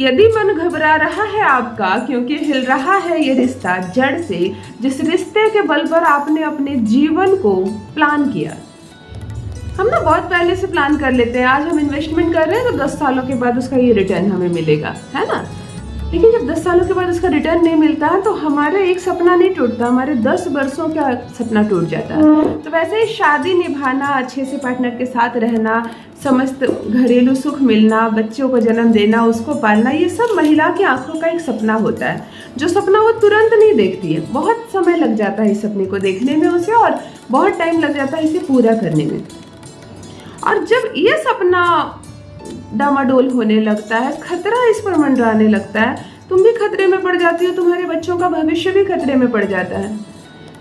यदि मन घबरा रहा है आपका क्योंकि हिल रहा है ये रिश्ता जड़ से, जिस रिश्ते के बल पर आपने अपने जीवन को प्लान किया। हम ना बहुत पहले से प्लान कर लेते हैं, आज हम इन्वेस्टमेंट कर रहे हैं तो 10 सालों के बाद उसका ये रिटर्न हमें मिलेगा, है ना। लेकिन जब 10 सालों के बाद उसका रिटर्न नहीं मिलता है तो हमारे एक सपना नहीं टूटता, हमारे 10 वर्षों का सपना टूट जाता है। तो वैसे ही शादी निभाना, अच्छे से पार्टनर के साथ रहना, समस्त घरेलू सुख मिलना, बच्चों को जन्म देना, उसको पालना, ये सब महिला की आंखों का एक सपना होता है। जो सपना वो तुरंत नहीं देखती है, बहुत समय लग जाता है इस सपने को देखने में उसे, और बहुत टाइम लग जाता है इसे पूरा करने में। और जब ये सपना डामाडोल होने लगता है, खतरा इस पर मंडराने लगता है, तुम भी खतरे में पड़ जाती हो, तुम्हारे बच्चों का भविष्य भी खतरे में पड़ जाता है।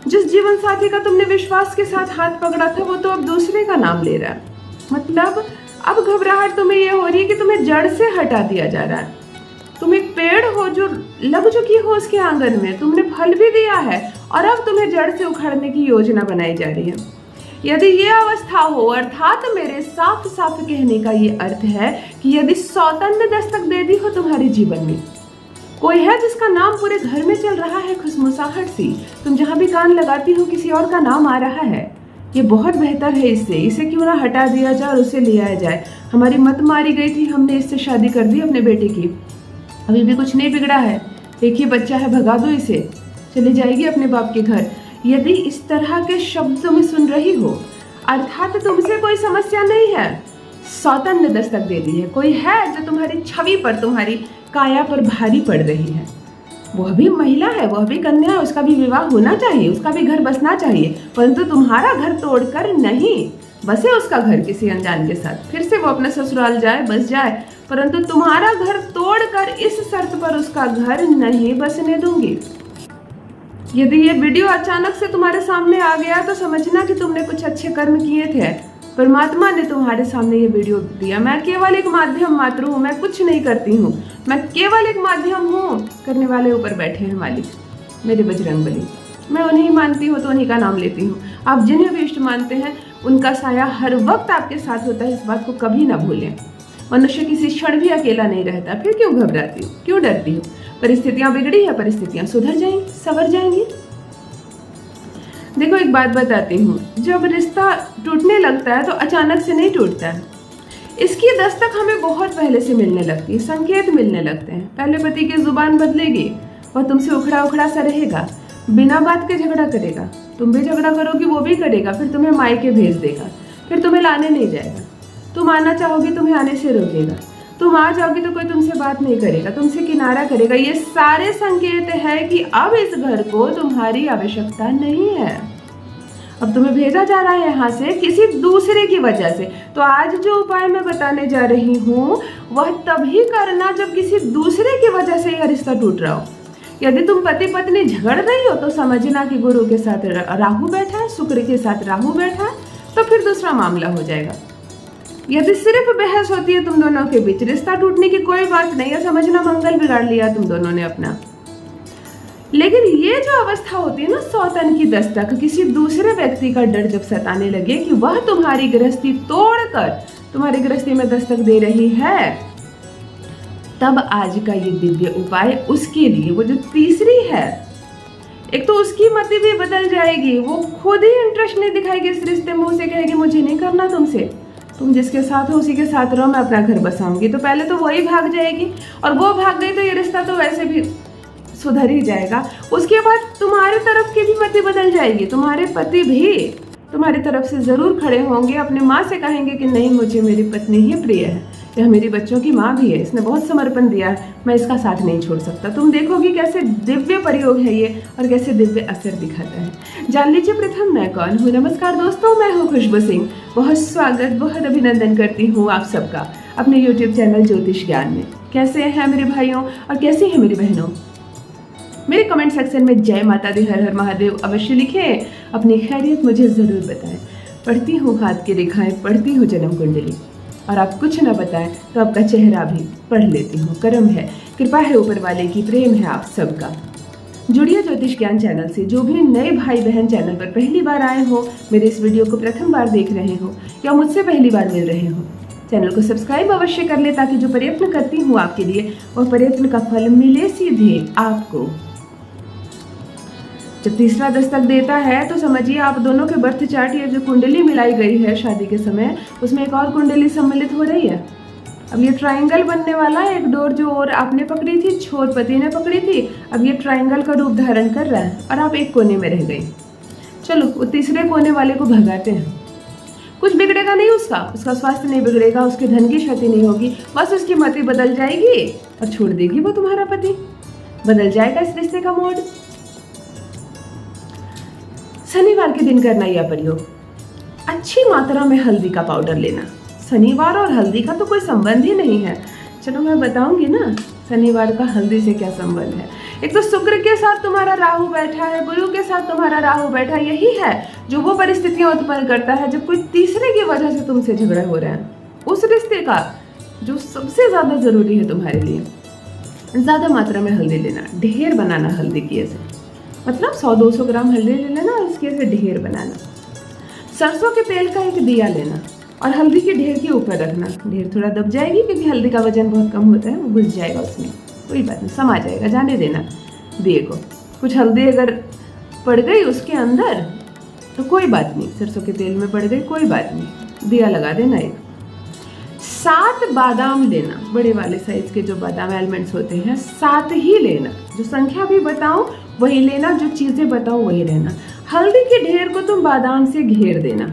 जिस जीवन साथी का तुमने विश्वास के साथ हाथ पकड़ा था वो तो अब दूसरे का नाम ले रहा है। मतलब अब घबराहट तुम्हें ये हो रही है कि तुम्हें जड़ से हटा दिया जा रहा है। तुम एक पेड़ हो जो लग चुकी हो उसके आंगन में, तुमने फल भी दिया है और अब तुम्हें जड़ से उखाड़ने की योजना बनाई जा रही है। यदि ये अवस्था हो, अर्थात मेरे साफ साफ कहने का ये अर्थ है कि यदि सौतन ने दस्तक दे दी हो तुम्हारे जीवन में, कोई है जिसका नाम पूरे घर में चल रहा है खुशमुसाहट सी, तुम जहां भी कान लगाती हो किसी और का नाम आ रहा है, ये बहुत बेहतर है। इसे क्यों ना हटा दिया जाए और उसे ले आया जाए। हमारी मत मारी गई थी, हमने इससे शादी कर दी अपने बेटे की, अभी भी कुछ नहीं बिगड़ा है, एक ही बच्चा है, भगा दो इसे, चली जाएगी अपने बाप के घर। यदि इस तरह के शब्द तुम सुन रही हो, अर्थात तुमसे कोई समस्या नहीं है, सौतन ने दस्तक दे दी है, कोई है जो तुम्हारी छवि पर, तुम्हारी काया पर भारी पड़ रही है। वह भी महिला है, वह भी कन्या है, उसका भी विवाह होना चाहिए, उसका भी घर बसना चाहिए, परंतु तुम्हारा घर तोड़कर नहीं बसे उसका घर किसी अनजान के साथ, फिर से वो अपने ससुराल जाए, बस जाए, परंतु तुम्हारा घर तोड़कर इस शर्त पर उसका घर नहीं बसने दूंगी। यदि ये वीडियो अचानक से तुम्हारे सामने आ गया तो समझना कि तुमने कुछ अच्छे कर्म किए थे, परमात्मा ने तुम्हारे सामने ये वीडियो दिया। मैं केवल एक माध्यम मात्र हूँ, मैं कुछ नहीं करती हूँ, मैं केवल एक माध्यम हूँ। करने वाले ऊपर बैठे हैं मालिक, मेरे बजरंगबली, मैं उन्हें मानती हूँ तो उन्हीं का नाम लेती हूँ। आप जिन्हें भी इष्ट मानते हैं उनका साया हर वक्त आपके साथ होता है, इस बात को कभी ना भूलें। मनुष्य किसी क्षण भी अकेला नहीं रहता, फिर क्यों घबराती हो, क्यों डरती हो। परिस्थितियां बिगड़ी है, परिस्थितियां सुधर जाएंगी, सवर जाएंगी। देखो एक बात बताती हूँ, जब रिश्ता टूटने लगता है तो अचानक से नहीं टूटता है, इसकी दस्तक हमें बहुत पहले से मिलने लगती है, संकेत मिलने लगते हैं। पहले पति की जुबान बदलेगी, वह तुमसे उखड़ा उखड़ा सा रहेगा, बिना बात के झगड़ा करेगा, तुम भी झगड़ा करोगी वो भी करेगा, फिर तुम्हें मायके भेज देगा, फिर तुम्हें लाने नहीं जाएगा, तुम आना चाहोगी तुम्हें आने से रोकेगा, तुम आ जाओगी तो कोई तुमसे बात नहीं करेगा, तुमसे किनारा करेगा। ये सारे संकेत है कि अब इस घर को तुम्हारी आवश्यकता नहीं है, अब तुम्हें भेजा जा रहा है यहाँ से किसी दूसरे की वजह से। तो आज जो उपाय मैं बताने जा रही हूँ वह तभी करना जब किसी दूसरे की वजह से यह रिश्ता टूट रहा हो। यदि तुम पति पत्नी झगड़ रही हो तो समझना कि गुरु के साथ राहु बैठा है, शुक्र के साथ राहु बैठा है, तो फिर दूसरा मामला हो जाएगा। यदि सिर्फ बहस होती है तुम दोनों के बीच, रिश्ता टूटने की कोई बात नहीं है, समझना मंगल बिगाड़ लिया तुम दोनों ने अपना। लेकिन ये जो अवस्था होती है ना, सौतन की दस्तक, किसी दूसरे व्यक्ति का डर जब सताने लगे कि वह तुम्हारी गृहस्थी तोड़कर तुम्हारी गृहस्थी में दस्तक दे रही है, तब आज का ये दिव्य उपाय उसके लिए, वो जो तीसरी है, एक तो उसकी मति भी बदल जाएगी, वो खुद ही इंटरेस्ट नहीं दिखाएगी इस रिश्ते में, उसे कहेगी मुझे नहीं करना तुमसे, तुम जिसके साथ हो उसी के साथ रहो, मैं अपना घर बसाऊंगी। तो पहले तो वही भाग जाएगी, और वो भाग गई तो ये रिश्ता तो वैसे भी सुधर ही जाएगा। उसके बाद तुम्हारे तरफ की भी मति बदल जाएगी, तुम्हारे पति भी तुम्हारी तरफ से जरूर खड़े होंगे, अपने माँ से कहेंगे कि नहीं, मुझे मेरी पत्नी ही प्रिय है, यह मेरी बच्चों की माँ भी है, इसने बहुत समर्पण दिया है, मैं इसका साथ नहीं छोड़ सकता। तुम देखोगी कैसे दिव्य प्रयोग है ये और कैसे दिव्य असर दिखाता है। जान लीजिए प्रथम मैं कौन हूँ। नमस्कार दोस्तों, मैं हूँ खुशबू सिंह। बहुत स्वागत, बहुत अभिनंदन करती हूँ आप सबका अपने यूट्यूब चैनल ज्योतिष ज्ञान में। कैसे हैं मेरे भाइयों और कैसी हैं मेरी बहनों? मेरे कमेंट सेक्शन में जय माता दी, हर हर महादेव अवश्य लिखें, अपनी खैरियत मुझे ज़रूर बताएं। पढ़ती हूँ हाथ की रेखाएं, पढ़ती हूँ जन्म कुंडली, और आप कुछ न बताएं तो आपका चेहरा भी पढ़ लेती हूँ। कर्म है, कृपा है ऊपर वाले की, प्रेम है आप सबका। जुड़िए ज्योतिष ज्ञान चैनल से। जो भी नए भाई बहन चैनल पर पहली बार आए हो, मेरे इस वीडियो को प्रथम बार देख रहे हो या मुझसे पहली बार मिल रहे हो, चैनल को सब्सक्राइब अवश्य कर ले ताकि जो प्रयत्न करती हूँ आपके लिए वह प्रयत्न का फल मिले सीधे आपको। जब तीसरा दस्तक देता है तो समझिए आप दोनों के बर्थ चार्ट या जो कुंडली मिलाई गई है शादी के समय, उसमें एक और कुंडली सम्मिलित हो रही है। अब ये ट्रायंगल बनने वाला है, एक डोर जो और आपने पकड़ी थी, छोर पति ने पकड़ी थी, अब ये ट्रायंगल का रूप धारण कर रहा है और आप एक कोने में रह गई। चलो वो तीसरे कोने वाले को भगाते हैं। कुछ बिगड़ेगा नहीं, उसका स्वास्थ्य नहीं बिगड़ेगा, उसके धन की क्षति नहीं होगी, बस उसकी मति बदल जाएगी और छोड़ देगी वो तुम्हारा पति। बदल जाएगा इस रिश्ते का मोड। शनिवार के दिन करना यह प्रयोग, अच्छी मात्रा में हल्दी का पाउडर लेना। शनिवार और हल्दी का तो कोई संबंध ही नहीं है। चलो मैं बताऊंगी ना शनिवार का हल्दी से क्या संबंध है। एक तो शुक्र के साथ तुम्हारा राहु बैठा है, गुरु के साथ तुम्हारा राहु बैठा, यही है जो वो परिस्थितियां उत्पन्न करता है जब कोई तीसरे की वजह से तुमसे झगड़े हो रहे हैं। उस रिश्ते का जो सबसे ज्यादा जरूरी है तुम्हारे लिए, ज्यादा मात्रा में हल्दी लेना, ढेर बनाना हल्दी की ऐसे, मतलब 100-200 ग्राम हल्दी ले लेना और इसके ऐसे ढेर बनाना। सरसों के तेल का एक दिया लेना और हल्दी के ढेर के ऊपर रखना। ढेर थोड़ा दब जाएगी क्योंकि हल्दी का वजन बहुत कम होता है, वो घुस जाएगा उसमें, कोई बात नहीं, समा जाएगा, जाने देना दिए को। कुछ हल्दी अगर पड़ गई उसके अंदर तो कोई बात नहीं, सरसों के तेल में पड़ गई कोई बात नहीं, दिया लगा देना। एक 7 बादाम लेना, बड़े वाले साइज के जो बादाम एलिमेंट्स होते हैं 7 ही लेना। जो संख्या भी बताऊं वही लेना, जो चीजें बताओ वही रहना। हल्दी के ढेर को तुम बादाम से घेर देना,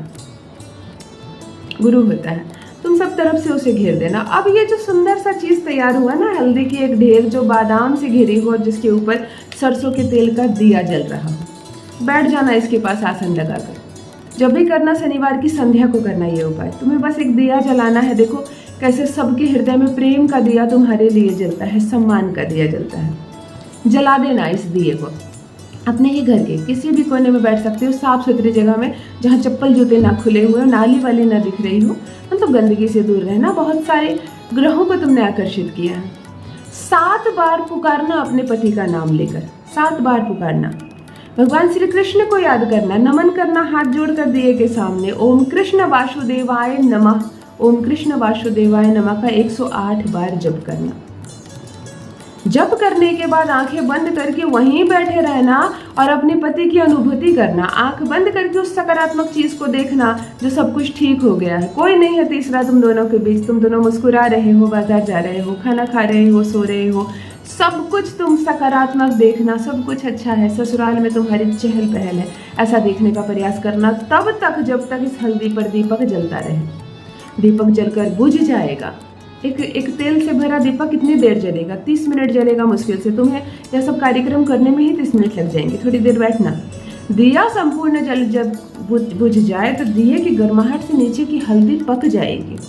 गुरु होता है, तुम सब तरफ से उसे घेर देना। अब ये जो सुंदर सा चीज तैयार हुआ ना, हल्दी की एक ढेर जो बादाम से घिरी हो, जिसके ऊपर सरसों के तेल का दिया जल रहा हो, बैठ जाना इसके पास आसन लगाकर। जब भी करना शनिवार की संध्या को करना ये उपाय। तुम्हें बस एक दिया जलाना है। देखो कैसे सबके हृदय में प्रेम का दिया तुम्हारे लिए जलता है, सम्मान का दिया जलता है। जला देना इस दिए को। अपने ही घर के किसी भी कोने में बैठ सकते हो, साफ सुथरी जगह में जहाँ चप्पल जूते ना खुले हुए हो, नाली वाली ना दिख रही हो, मतलब गंदगी से दूर रहना। बहुत सारे ग्रहों को तुमने आकर्षित किया है। 7 बार पुकारना अपने पति का नाम लेकर, 7 बार पुकारना। भगवान श्री कृष्ण को याद करना, नमन करना हाथ जोड़कर दिए के सामने। ओम कृष्ण वासुदेवाय नमः, ओम कृष्ण वासुदेवाय नमः का 108 बार जप करना। जप करने के बाद आंखें बंद करके वहीं बैठे रहना और अपने पति की अनुभूति करना। आंख बंद करके उस सकारात्मक चीज को देखना जो सब कुछ ठीक हो गया है, कोई नहीं है तीसरा तुम दोनों के बीच। तुम दोनों मुस्कुरा रहे हो, बाजार जा रहे हो, खाना खा रहे हो, सो रहे हो, सब कुछ तुम सकारात्मक देखना, सब कुछ अच्छा है, ससुराल में तुम्हारी चहल पहल है, ऐसा देखने का प्रयास करना तब तक जब तक इस हल्दी पर दीपक जलता रहे। दीपक जलकर बुझ जाएगा। एक तेल से भरा दीपक कितनी देर जलेगा? 30 मिनट जलेगा मुश्किल से। तुम्हें यह सब कार्यक्रम करने में ही 30 मिनट लग जाएंगे, थोड़ी देर बैठना। दिया संपूर्ण जल जब बुझ जाए तो दिए की गर्माहट से नीचे की हल्दी पक जाएगी।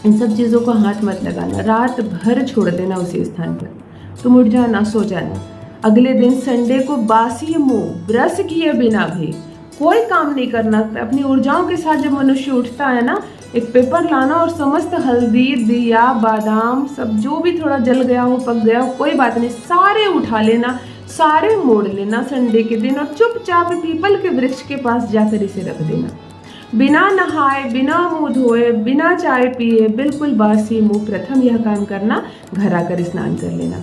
इन सब चीज़ों को हाथ मत लगाना, रात भर छोड़ देना उसी स्थान पर। तुम उठ जाना, सो जाना। अगले दिन संडे को बासी मुंह ब्रश किए बिना भी कोई काम नहीं करना। अपनी ऊर्जाओं के साथ जब मनुष्य उठता है ना, एक पेपर लाना और समस्त हल्दी, दिया, बादाम सब जो भी थोड़ा जल गया हो, पक गया हो, कोई बात नहीं, सारे उठा लेना, सारे मोड़ लेना संडे के दिन और चुपचाप पीपल के वृक्ष के पास जाकर इसे रख देना। बिना नहाए, बिना मुंह धोए, बिना चाय पिए, बिल्कुल बासी मुंह प्रथम यह काम करना, घर आकर स्नान कर लेना।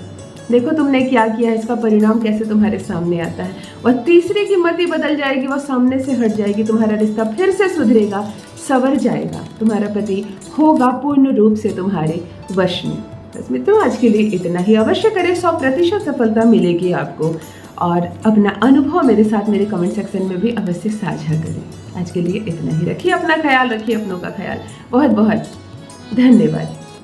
देखो तुमने क्या किया, इसका परिणाम कैसे तुम्हारे सामने आता है। वह तीसरे की मति बदल जाएगी, वह सामने से हट जाएगी, तुम्हारा रिश्ता फिर से सुधरेगा, संवर जाएगा, तुम्हारा पति होगा पूर्ण रूप से तुम्हारे वश में। बस मित्रों आज के लिए इतना ही। अवश्य करें, 100% सफलता मिलेगी आपको। और अपना अनुभव मेरे साथ मेरे कमेंट सेक्शन में भी अवश्य साझा करें। आज के लिए इतना ही। रखिए अपना ख्याल, रखिए अपनों का ख्याल। बहुत बहुत धन्यवाद।